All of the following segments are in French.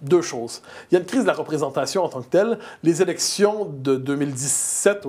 deux choses. Il y a une crise de la représentation en tant que telle. Les élections de 2017,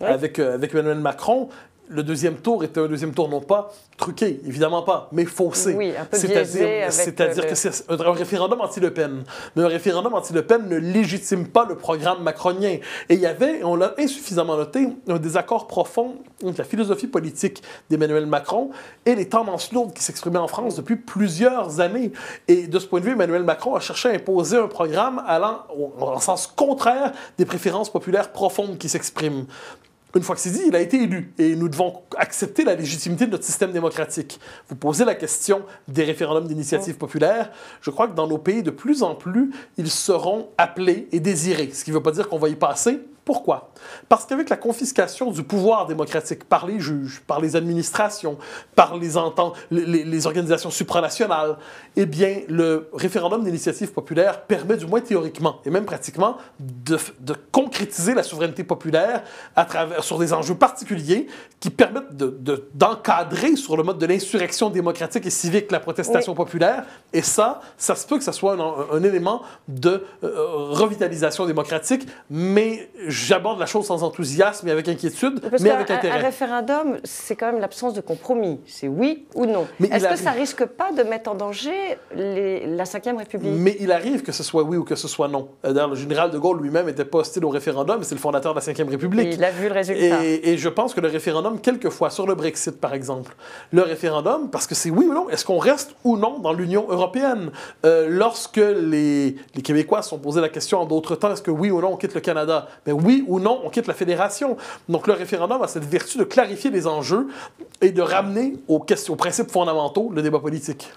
avec Emmanuel Macron, le deuxième tour était un deuxième tour non pas truqué, évidemment pas, mais faussé. Oui, un peu biaisé. C'est-à-dire que c'est un référendum anti-Le Pen. Mais un référendum anti-Le Pen ne légitime pas le programme macronien. Et il y avait, on l'a insuffisamment noté, un désaccord profond entre la philosophie politique d'Emmanuel Macron et les tendances lourdes qui s'exprimaient en France depuis plusieurs années. Et de ce point de vue, Emmanuel Macron a cherché à imposer un programme allant en sens contraire des préférences populaires profondes qui s'expriment. Une fois que c'est dit, il a été élu et nous devons accepter la légitimité de notre système démocratique. Vous posez la question des référendums d'initiative populaire. Je crois que dans nos pays, de plus en plus, ils seront appelés et désirés, ce qui ne veut pas dire qu'on va y passer. Pourquoi? Parce qu'avec la confiscation du pouvoir démocratique par les juges, par les administrations, par les organisations supranationales, eh bien, le référendum d'initiative populaire permet, du moins théoriquement et même pratiquement, de concrétiser la souveraineté populaire sur des enjeux particuliers qui permettent d'encadrer sur le mode de l'insurrection démocratique et civique la protestation populaire. Et ça se peut que ça soit un élément de revitalisation démocratique, mais j'aborde la chose sans enthousiasme et avec inquiétude, mais avec intérêt. Un référendum, c'est quand même l'absence de compromis. C'est oui ou non. Est-ce que ça risque pas de mettre en danger la Ve République? Mais il arrive que ce soit oui ou que ce soit non. D'ailleurs, le général de Gaulle lui-même n'était pas hostile au référendum, mais c'est le fondateur de la Ve République. Et il a vu le résultat. Et je pense que le référendum, quelquefois, sur le Brexit, par exemple, le référendum, parce que c'est oui ou non, est-ce qu'on reste ou non dans l'Union européenne? Lorsque les Québécois se sont posé la question en d'autres temps, est-ce que oui ou non on quitte le Canada? Mais oui ou non, on quitte la fédération. Donc le référendum a cette vertu de clarifier les enjeux et de ramener aux principes fondamentaux le débat politique.